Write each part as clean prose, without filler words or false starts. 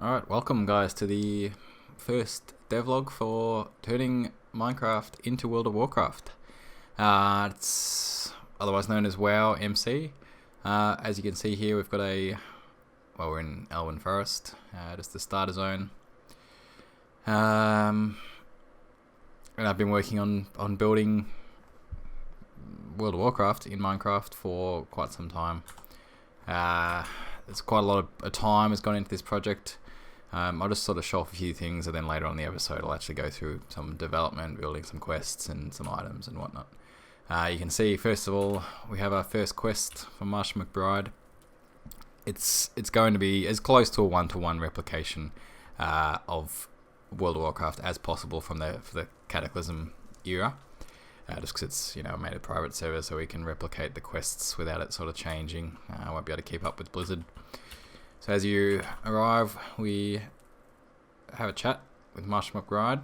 Alright, welcome guys to the first devlog for turning Minecraft into World of Warcraft. It's otherwise known as WoW MC. As you can see here, we've got we're in Elwynn Forest, just the starter zone. And I've been working on building World of Warcraft in Minecraft for quite some time. There's quite a lot of time has gone into this project. I'll just sort of show off a few things, and then later on in the episode I'll actually go through some development, building some quests and some items and whatnot. You can see, first of all, we have our first quest from Marsh McBride. It's going to be as close to a one-to-one replication of World of Warcraft as possible for the Cataclysm era. Just because it's made a private server, so we can replicate the quests without it sort of changing. I won't be able to keep up with Blizzard. So as you arrive, we have a chat with Marsh McBride.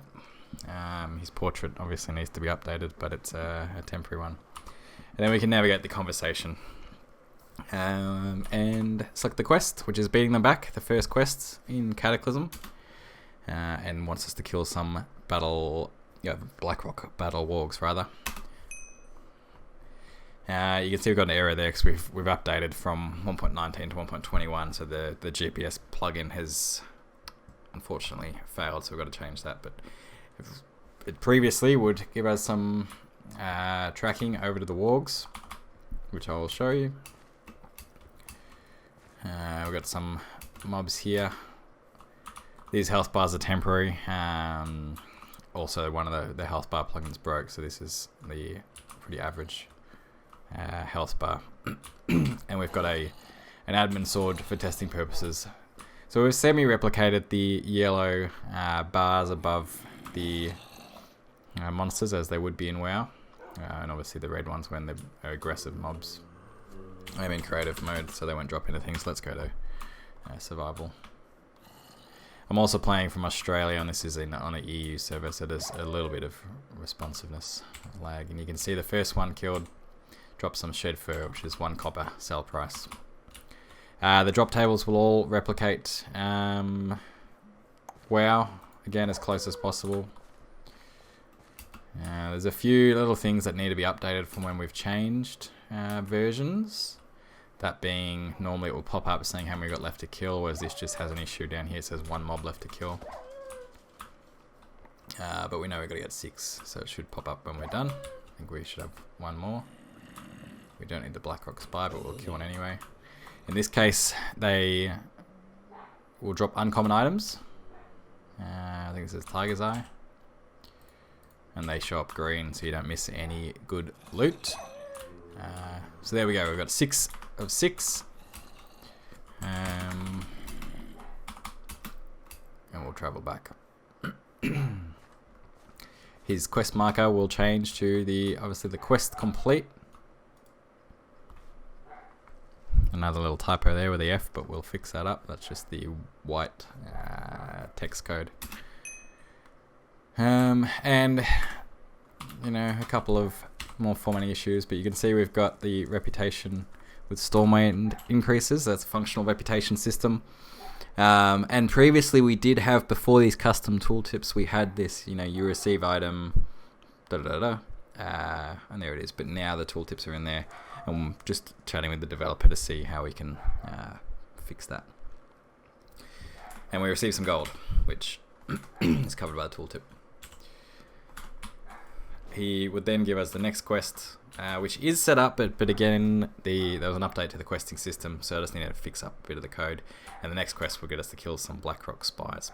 His portrait obviously needs to be updated, but it's a temporary one. And then we can navigate the conversation. And select the quest, which is beating them back, the first quest in Cataclysm. And wants us to kill some Blackrock battle wargs rather. You can see we've got an error there because we've updated from 1.19 to 1.21, so the GPS plugin has unfortunately failed, so we've got to change that. But it previously would give us some tracking over to the wargs, which I will show you. We've got some mobs here. These health bars are temporary. Also, one of the health bar plugins broke, so this is the pretty average health bar. And we've got an admin sword for testing purposes. So we've semi-replicated the yellow bars above the monsters as they would be in WoW, and obviously the red ones when they're aggressive mobs. I'm in creative mode, so they won't drop into things. Let's go to survival. I'm also playing from Australia, and this is on an EU server, so there's a little bit of responsiveness lag. And you can see the first one killed, dropped some shed fur, which is 1 copper sell price. The drop tables will all replicate WoW, again as close as possible. There's a few little things that need to be updated from when we've changed versions. That being, normally it will pop up saying how many we got left to kill, whereas this just has an issue down here. It says 1 mob left to kill. But we know we've got to get 6, so it should pop up when we're done. I think we should have 1 more. We don't need the Blackrock Spy, but we'll kill one anyway. In this case, they will drop uncommon items. I think it says Tiger's Eye. And they show up green, so you don't miss any good loot. So there we go, we've got 6 of 6. And we'll travel back. His quest marker will change to obviously the quest complete. Another little typo there with the F, but we'll fix that up. That's just the white text code. And a couple of more formatting issues, but you can see we've got the reputation with Stormwind increases. That's a functional reputation system. And previously we did have, before these custom tooltips, we had this, you receive item, and there it is. But now the tooltips are in there. I'm just chatting with the developer to see how we can fix that. And we receive some gold, which is covered by the tooltip. He would then give us the next quest, which is set up, but again, there was an update to the questing system, so I just needed to fix up a bit of the code. And the next quest will get us to kill some Blackrock spies.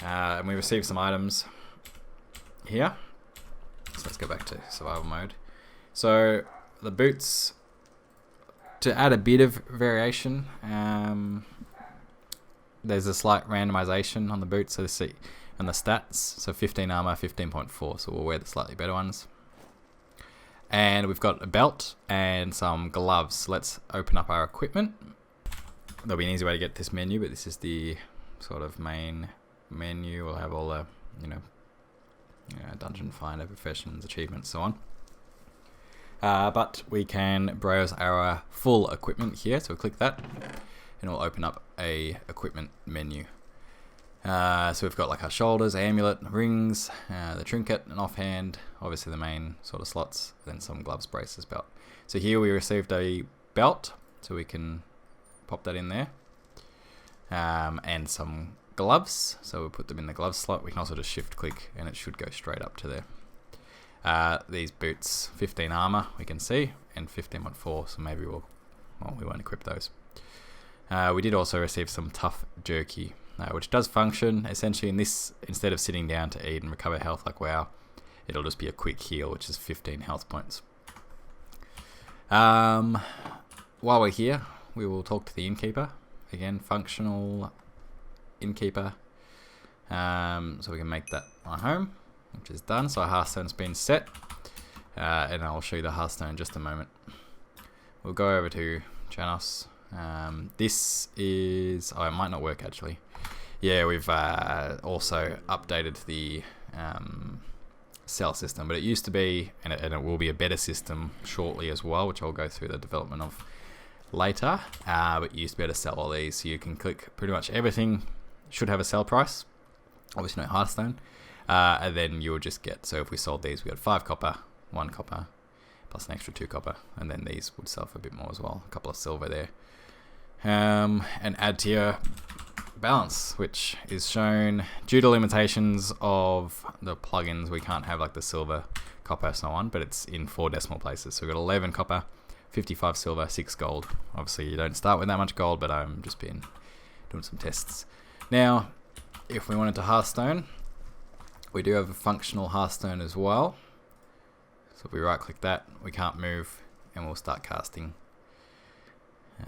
And we receive some items here. So let's go back to survival mode. So the boots, to add a bit of variation, there's a slight randomization on the boots, so see, and the stats, so 15 armor, 15.4, so we'll wear the slightly better ones. And we've got a belt and some gloves. Let's open up our equipment. There'll be an easy way to get this menu, but this is the sort of main menu. We'll have all the, dungeon finder, professions, achievements, so on. But we can browse our full equipment here, so we'll click that. and it'll open up a equipment menu. So we've got like our shoulders, amulet, rings, the trinket, and offhand, obviously the main sort of slots, then some gloves, braces, belt. So here we received a belt, so we can pop that in there, and some gloves, so we'll put them in the glove slot. We can also just shift click and it should go straight up to there. These boots, 15 armor we can see, and 15.4, so maybe we won't equip those. We did also receive some tough jerky, which does function essentially in this. Instead of sitting down to eat and recover health like WoW, it'll just be a quick heal, which is 15 health points. While we're here, we will talk to the innkeeper. Again, functional innkeeper. So we can make that our home, which is done. So our hearthstone's been set, and I'll show you the hearthstone in just a moment. We'll go over to Janos. This is... oh, it might not work actually. Yeah, we've also updated the cell system, but it used to be, and it will be a better system shortly as well, which I'll go through the development of later. But you used to be able to sell all these, so you can click pretty much everything. Should have a sell price, obviously no Hearthstone, and then you'll just get, so if we sold these, we got 5 copper, 1 copper, plus an extra 2 copper, and then these would sell for a bit more as well, a couple of silver there. And add to your balance, which is shown due to limitations of the plugins. We can't have like the silver, copper, so on, but it's in 4 decimal places. So we've got 11 copper, 55 silver, 6 gold. Obviously you don't start with that much gold, but I'm just been doing some tests. Now, if we wanted to Hearthstone, we do have a functional Hearthstone as well. So if we right click that, we can't move, and we'll start casting.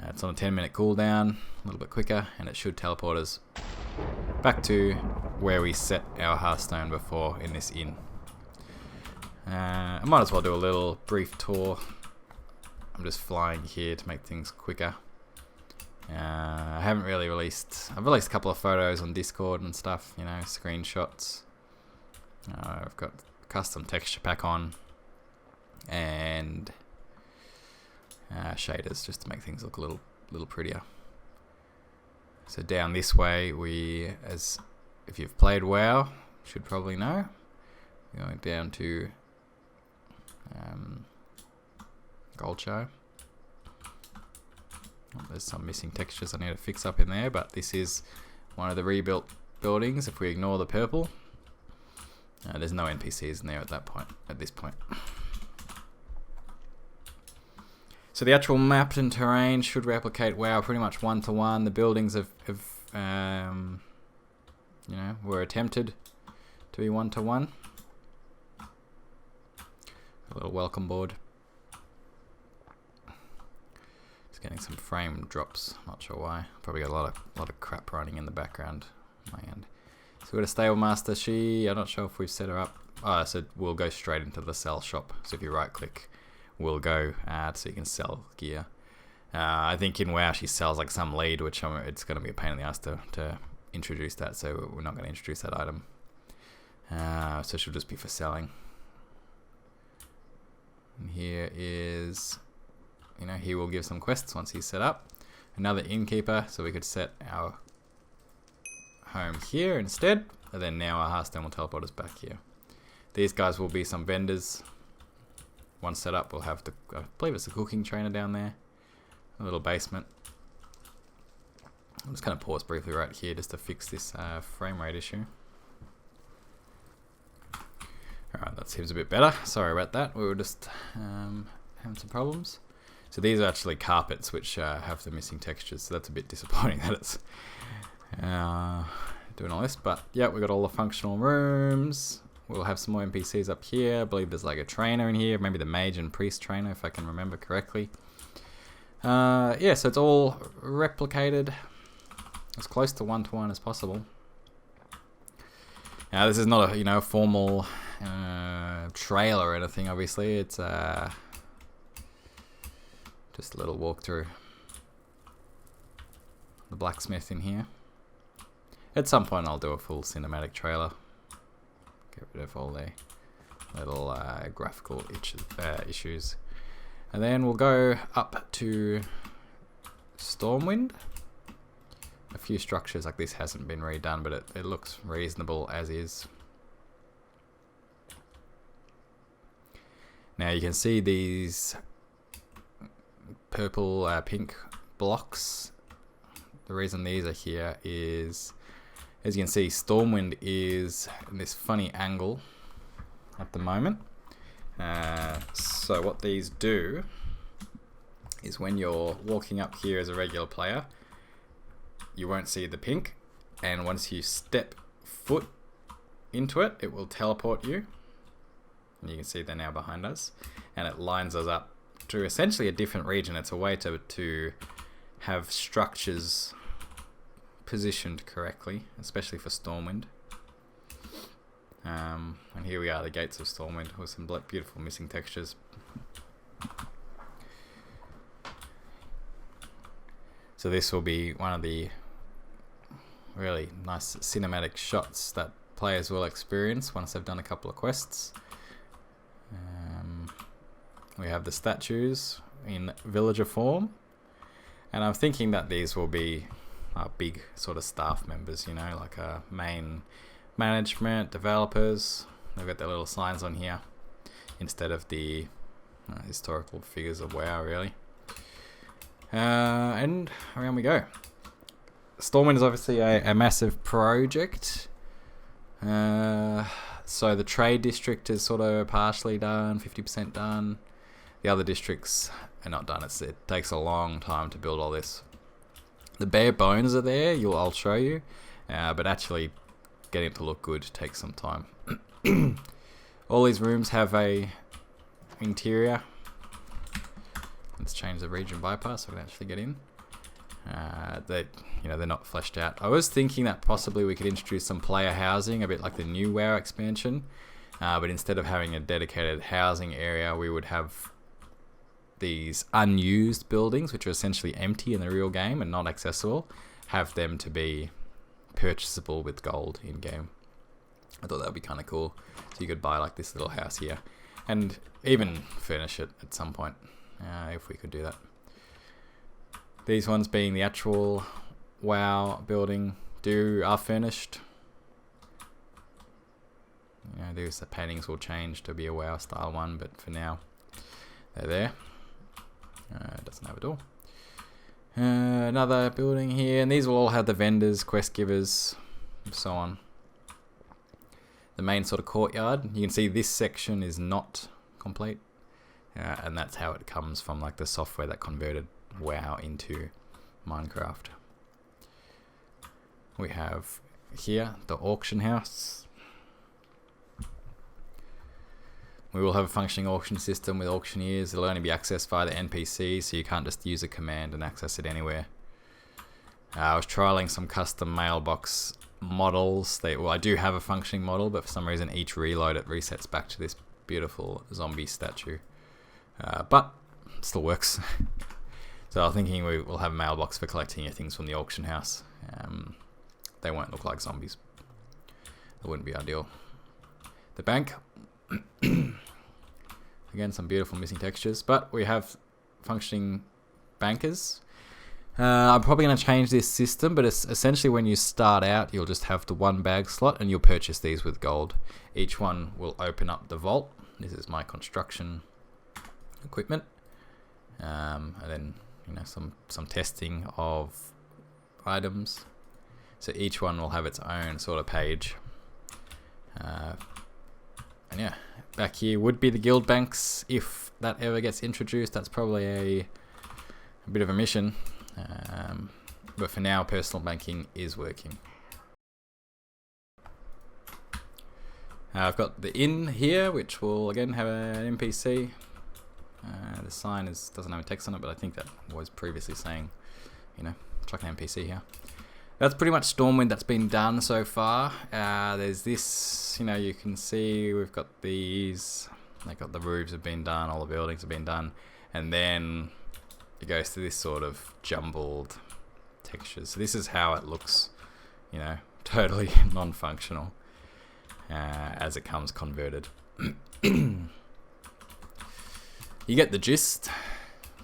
It's on a 10-minute cooldown, a little bit quicker, and it should teleport us back to where we set our Hearthstone before in this inn. I might as well do a little brief tour. I'm just flying here to make things quicker. I haven't really released... I've released a couple of photos on Discord and stuff, you know, screenshots. I've got custom texture pack on, and shaders just to make things look a little prettier. So down this way, as if you've played WoW, should probably know, we're going down to Gold Show. There's some missing textures I need to fix up in there, but this is one of the rebuilt buildings. If we ignore the purple, there's no NPCs in there at this point. So the actual map and terrain should replicate WoW pretty much 1-to-1. The buildings were attempted to be 1-to-1. A little welcome board. Getting some frame drops, not sure why. Probably got a lot of crap running in the background on my end. So we've got a stable master. I'm not sure if we've set her up. Oh, so we'll go straight into the sell shop. So if you right click, we'll go so you can sell gear. I think in WoW she sells like some lead, which it's going to be a pain in the ass to introduce that, so we're not going to introduce that item. So she'll just be for selling. And here is... he will give some quests once he's set up. Another innkeeper, so we could set our home here instead, and then now our Hearthstone will teleport us back here. These guys will be some vendors. Once set up, we'll have I believe it's a cooking trainer down there. A little basement. I'm just going to pause briefly right here just to fix this frame rate issue. Alright, that seems a bit better. Sorry about that. We were just having some problems. So these are actually carpets which have the missing textures, so that's a bit disappointing that it's doing all this. But yeah, we got all the functional rooms. We'll have some more NPCs up here. I believe there's like a trainer in here, maybe the mage and priest trainer if I can remember correctly. Yeah, so it's all replicated as close to 1-to-1 as possible. Now this is not a formal trailer or anything. Obviously, it's just a little walkthrough. The blacksmith in here. At some point I'll do a full cinematic trailer. Get rid of all the little graphical issues. And then we'll go up to Stormwind. a few structures like this hasn't been redone, but it looks reasonable as is. Now you can see these purple, pink blocks. The reason these are here is, as you can see, Stormwind is in this funny angle at the moment. So what these do is when you're walking up here as a regular player, you won't see the pink, and once you step foot into it, it will teleport you. And you can see they're now behind us, and it lines us up to essentially a different region. It's a way to have structures positioned correctly, especially for Stormwind. And here we are, the gates of Stormwind, with some beautiful missing textures. So this will be one of the really nice cinematic shots that players will experience once they've done a couple of quests. We have the statues in villager form, and I'm thinking that these will be big sort of staff members, you know, like main management, developers. They've got their little signs on here instead of the historical figures of WoW, really. And around we go. Stormwind is obviously a massive project. So the trade district is sort of partially done, 50% done. The other districts are not done. It takes a long time to build all this. The bare bones are there, I'll show you. But actually getting it to look good takes some time. All these rooms have a interior. Let's change the region bypass so we can actually get in. They're not fleshed out. I was thinking that possibly we could introduce some player housing, a bit like the new WoW expansion, but instead of having a dedicated housing area, we would have these unused buildings, which are essentially empty in the real game and not accessible, have them to be purchasable with gold in game. I thought that would be kind of cool. So you could buy like this little house here and even furnish it at some point, if we could do that. These ones being the actual WoW building are furnished. The paintings will change to be a WoW style one, but for now they're there. It doesn't have a door. Another building here, and these will all have the vendors, quest givers, and so on. The main sort of courtyard, you can see this section is not complete, and that's how it comes from, like the software that converted WoW into Minecraft. We have here the auction house. We will have a functioning auction system with auctioneers. It'll only be accessed via the NPC, so you can't just use a command and access it anywhere. I was trialing some custom mailbox models. I do have a functioning model, but for some reason each reload it resets back to this beautiful zombie statue. But it still works. So I'm thinking we will have a mailbox for collecting your things from the auction house. They won't look like zombies. That wouldn't be ideal. The bank. Again, some beautiful missing textures, but we have functioning bankers. I'm probably going to change this system, but it's essentially when you start out, you'll just have the one bag slot and you'll purchase these with gold. Each one will open up the vault. This is my construction equipment. And then some testing of items. So each one will have its own sort of page. And yeah, back here would be the guild banks. If that ever gets introduced, that's probably a bit of a mission. But for now, personal banking is working. I've got the inn here, which will again have an NPC. The sign doesn't have a text on it, but I think that was previously saying, chuck an NPC here. That's pretty much Stormwind that's been done so far. There's this, you can see we've got these, the roofs have been done, all the buildings have been done, and then it goes to this sort of jumbled textures. So this is how it looks, totally non-functional as it comes converted. You get the gist,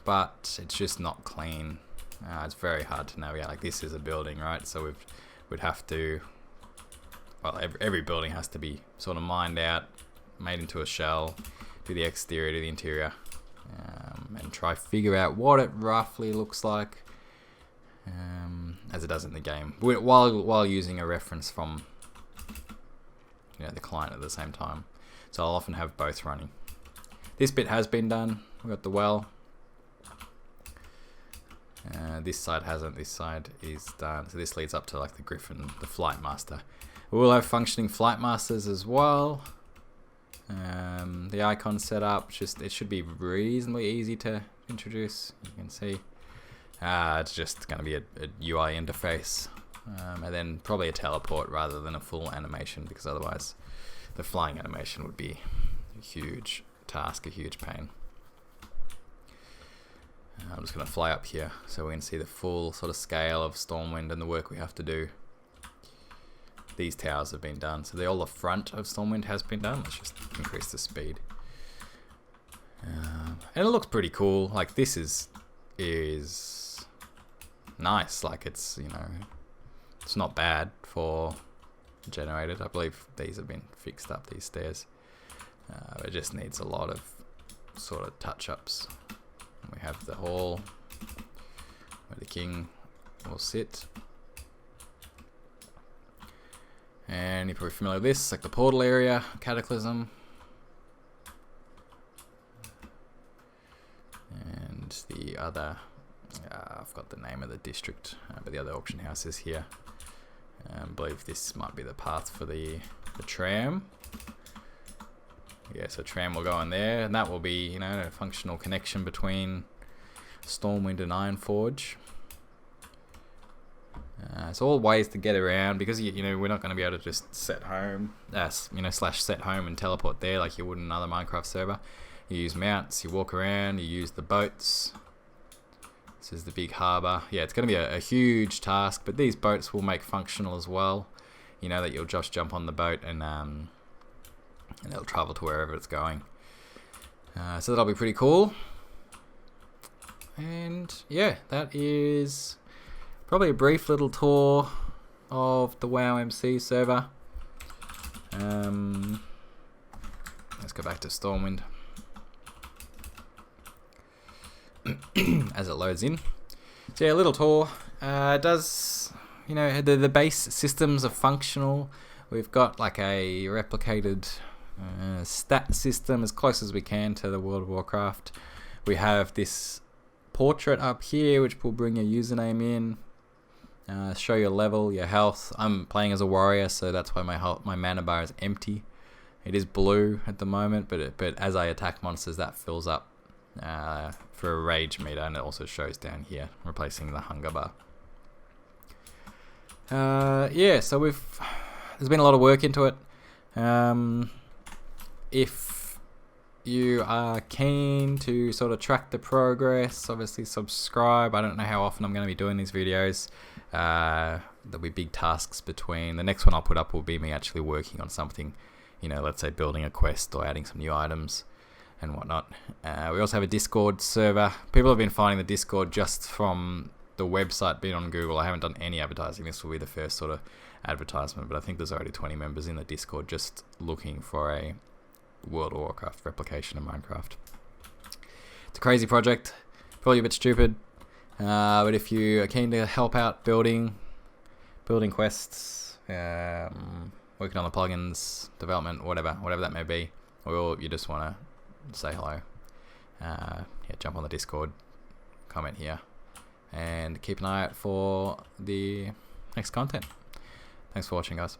but it's just not clean. It's very hard to navigate. Like, this is a building, right? So we'd have to, well, every building has to be sort of mined out, made into a shell, do the exterior, do the interior, and try figure out what it roughly looks like, as it does in the game, while using a reference from, you know, the client at the same time. So I'll often have both running. This bit has been done. We've got the well. This side hasn't. This side is done. So this leads up to like the Griffin, the Flight Master. We will have functioning Flight Masters as well. The icon setup, it should be reasonably easy to introduce. You can see it's just going to be a UI interface, and then probably a teleport rather than a full animation, because otherwise the flying animation would be a huge task, a huge pain. I'm just going to fly up here so we can see the full sort of scale of Stormwind and the work we have to do. These towers have been done, so all the front of Stormwind has been done. Let's just increase the speed. And it looks pretty cool. Like, this is nice. Like, it's, you know, it's not bad for generated. I believe these have been fixed up, these stairs. It just needs a lot of sort of touch-ups. We have the hall where the king will sit. And you're probably familiar with this, like the portal area, Cataclysm. And the other, I've got the name of the district, but the other auction house is here. I believe this might be the path for the tram. Yeah, so tram will go in there, and that will be, you know, a functional connection between Stormwind and Ironforge. It's all ways to get around, because you know, we're not going to be able to just set home, /set home and teleport there like you would in another Minecraft server. You use mounts, you walk around, you use the boats. This is the big harbour. Yeah, it's going to be a huge task, but these boats will make functional as well. You know that you'll just jump on the boat and it'll travel to wherever it's going. So that'll be pretty cool. And yeah, that is probably a brief little tour of the WoW MC server. Let's go back to Stormwind as it loads in. So yeah, a little tour. It does, you know, the base systems are functional. We've got like a replicated stat system as close as we can to the World of Warcraft. We have this portrait up here which will bring your username in, show your level, your health. I'm playing as a warrior, so that's why my mana bar is empty. It is blue at the moment, but as I attack monsters, that fills up for a rage meter, and it also shows down here, replacing the hunger bar. Yeah, so there's been a lot of work into it. If you are keen to sort of track the progress, obviously subscribe. I don't know how often I'm going to be doing these videos. There'll be big tasks between. The next one I'll put up will be me actually working on something, you know, let's say building a quest or adding some new items and whatnot. We also have a Discord server. People have been finding the Discord just from the website being on Google. I haven't done any advertising. This will be the first sort of advertisement, but I think there's already 20 members in the Discord just looking for a World of Warcraft replication of Minecraft. It's a crazy project, probably a bit stupid, but if you are keen to help out building quests, working on the plugins, development, whatever that may be, or you just want to say hello, yeah, jump on the Discord, comment here, and keep an eye out for the next content. Thanks for watching, guys.